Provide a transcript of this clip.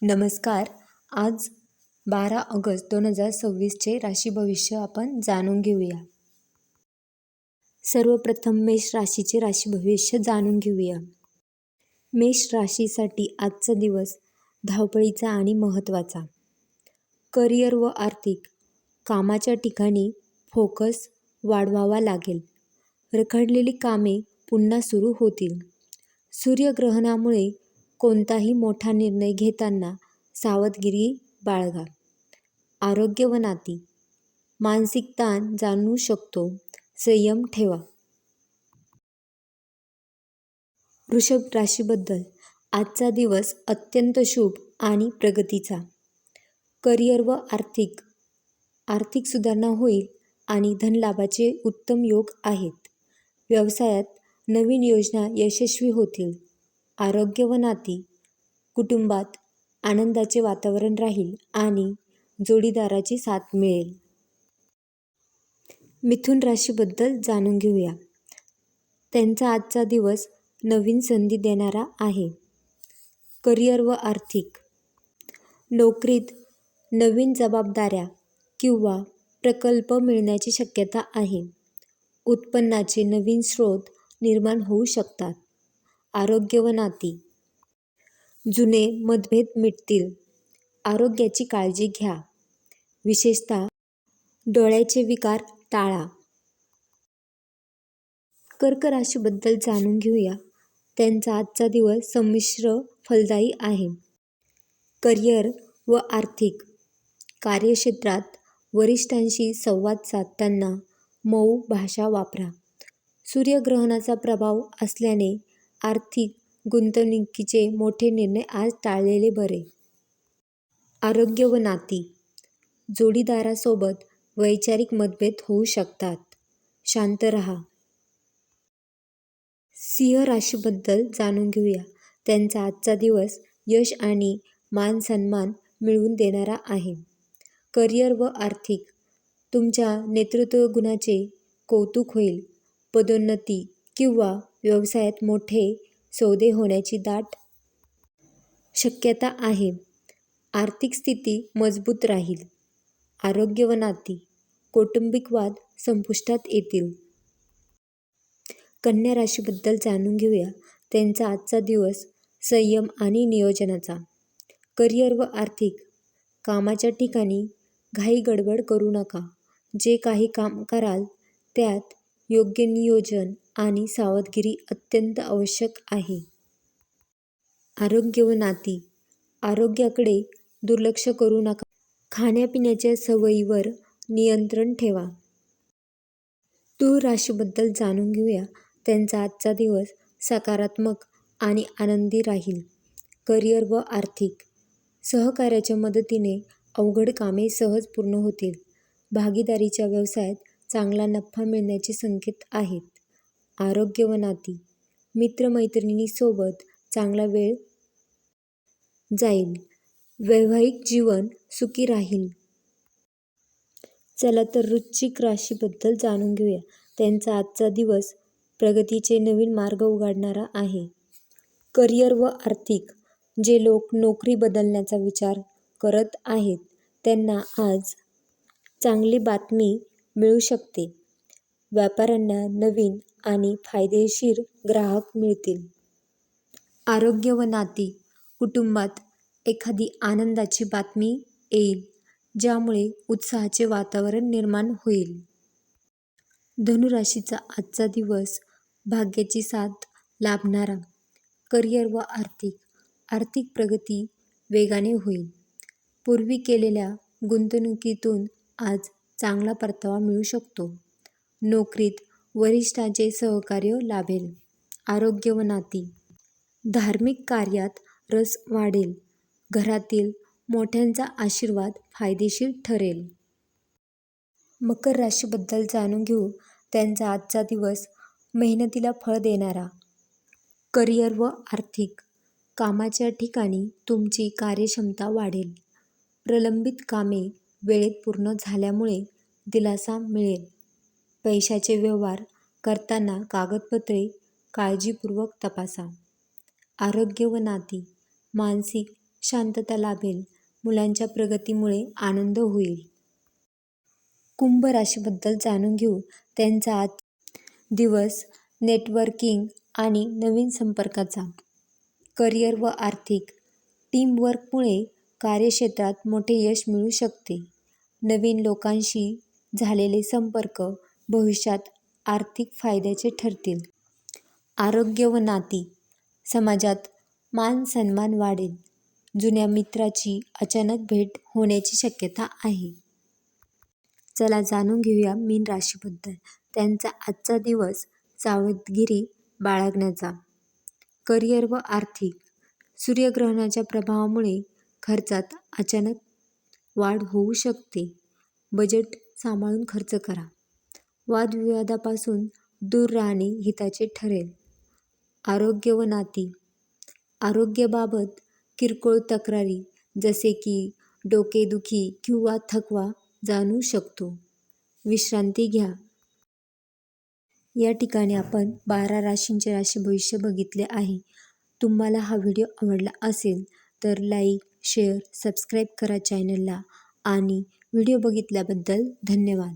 नमस्कार. आज 12 ऑगस्ट 2026चे राशी भविष्य आपण जाणून घेऊया. सर्वप्रथम मेष राशीचे राशी भविष्य जाणून घेऊया. मेष राशीसाठी आजचा दिवस धावपळीचा आणि महत्त्वाचा. करिअर व आर्थिक कामाच्या ठिकाणी फोकस वाढवावा लागेल. रखडलेली कामे पुन्हा सुरू होतील. सूर्यग्रहणामुळे कोणताही मोठा निर्णय घेताना सावधगिरी बाळगा. आरोग्य व नाती मानसिक ताण जाणवू शकतो, संयम ठेवा. वृषभ राशीबद्दल आजचा दिवस अत्यंत शुभ आणि प्रगतीचा. करिअर व आर्थिक सुधारणा होईल आणि धनलाभाचे उत्तम योग आहेत. व्यवसायात नवीन योजना यशस्वी होतील. आरोग्य व नाती कुटुंबात आनंदाचे वातावरण राहील आणि जोडीदाराची साथ मिळेल. मिथुन राशीबद्दल जाणून घेऊया. त्यांचा आजचा दिवस नवीन संधी देणारा आहे. करिअर व आर्थिक नोकरीत नवीन जबाबदाऱ्या किंवा प्रकल्प मिळण्याची शक्यता आहे. उत्पन्नाचे नवीन स्रोत निर्माण होऊ शकतात. आरोग्य व नाती जुने मतभेद मिटतील. आरोग्याची काळजी घ्या, विशेषतः डोळ्याचे विकार टाळा. कर्क राशीबद्दल जाणून घेऊया. त्यांचा आजचा दिवस संमिश्र फलदायी आहे. करिअर व आर्थिक कार्यक्षेत्रात वरिष्ठांशी संवाद साधताना मऊ भाषा वापरा. सूर्यग्रहणाचा प्रभाव असल्याने आर्थिक गुंतवणुकीचे मोठे निर्णय आज टाळलेले बरे. आरोग्य व नाती जोडीदारासोबत वैचारिक मतभेद होऊ शकतात. शांत रहा. सिंह राशीबद्दल जाणून घेऊया. त्यांचा आजचा दिवस यश आणि मान सन्मान मिळवून देणारा आहे. करिअर व आर्थिक तुमच्या नेतृत्व गुणाचे कौतुक होईल. पदोन्नती किंवा व्यवसायात मोठे सौदे होण्याची दाट शक्यता आहे. आर्थिक स्थिती मजबूत राहील. आरोग्य व नाती कौटुंबिक वाद संपुष्टात येतील. कन्या राशीबद्दल जाणून घेऊया. त्यांचा आजचा दिवस संयम आणि नियोजनाचा. करिअर व आर्थिक कामाच्या ठिकाणी घाई गडबड करू नका. जे काही काम कराल त्यात योग्य नियोजन आणि सावधगिरी अत्यंत आवश्यक आहे. आरोग्य व नाती आरोग्याकडे दुर्लक्ष करू नका. खाण्यापिण्याच्या सवयीवर नियंत्रण ठेवा. तुळ राशीबद्दल जाणून घेऊया. त्यांचा आजचा दिवस सकारात्मक आणि आनंदी राहील. करिअर व आर्थिक सहकार्याच्या मदतीने अवघड कामे सहज पूर्ण होतील. भागीदारीच्या व्यवसायात चांगला नफा मिळण्याचे संकेत आहेत. आरोग्य व नाती मित्रमैत्रिणींसोबत चांगला वेळ जाईल. वैवाहिक जीवन सुखी राहील. चला तर वृश्चिक राशीबद्दल जाणून घेऊया. त्यांचा आजचा दिवस प्रगतीचे नवीन मार्ग उघडणारा आहे. करिअर व आर्थिक जे लोक नोकरी बदलण्याचा विचार करत आहेत त्यांना आज चांगली बातमी मिळू शकते. व्यापाऱ्यांना नवीन आणि फायदेशीर ग्राहक मिळतील. आरोग्य व नाती कुटुंबात एखादी आनंदाची बातमी येईल, ज्यामुळे उत्साहाचे वातावरण निर्माण होईल. धनुराशीचा आजचा दिवस भाग्याची साथ लाभणारा. करिअर व आर्थिक प्रगती वेगाने होईल. पूर्वी केलेल्या गुंतवणुकीतून आज चांगला परतावा मिळू शकतो. नोकरीत वरिष्ठांचे सहकार्य लाभेल. आरोग्य व नाती धार्मिक कार्यात रस वाढेल. घरातील मोठ्यांचा आशीर्वाद फायदेशीर ठरेल. मकर राशीबद्दल जाणून घेऊ. त्यांचा आजचा दिवस मेहनतीला फळ देणारा. करिअर व आर्थिक कामाच्या ठिकाणी तुमची कार्यक्षमता वाढेल. प्रलंबित कामे वेळेत पूर्ण झाल्यामुळे दिलासा मिळेल. पैशाचे व्यवहार करताना कागदपत्रे काळजीपूर्वक तपासा. आरोग्य व नाती मानसिक शांतता लाभेल. मुलांच्या प्रगतीमुळे आनंद होईल. कुंभ राशीबद्दल जाणून घेऊ. त्यांचा आज दिवस नेटवर्किंग आणि नवीन संपर्काचा. करिअर व आर्थिक. टीमवर्कमुळे कार्यक्षेत्रात मोठे यश मिळू शकते. नवीन लोकांशी झालेले संपर्क भविष्यात आर्थिक फायद्याचे ठरतील. आरोग्य व नाती. समाजात मान सन्मान वाढेल. जुन्या मित्राची अचानक भेट होण्याची शक्यता आहे. चला जाणून घेऊया मीन राशीबद्दल. त्यांचा आजचा दिवस सावधगिरी बाळगण्याचा. करिअर व आर्थिक. सूर्यग्रहणाच्या प्रभावामुळे खर्चात अचानक वाढ होऊ शकते. बजेट सांभाळून खर्च करा. वादविवादापासून दूर राहणे हिताचे ठरेल. आरोग्य व नाती. आरोग्याबाबत किरकोळ तक्रारी जसे की डोकेदुखी किंवा थकवा जाणवू शकतो. विश्रांती घ्या. या ठिकाणी आपण 12 राशींचे राशी भविष्य बघितले आहे. तुम्हाला हा व्हिडिओ आवडला असेल तर लाईक, शेअर, सबस्क्राईब करा चॅनलला आणि व्हिडिओ बघितल्याबद्दल धन्यवाद.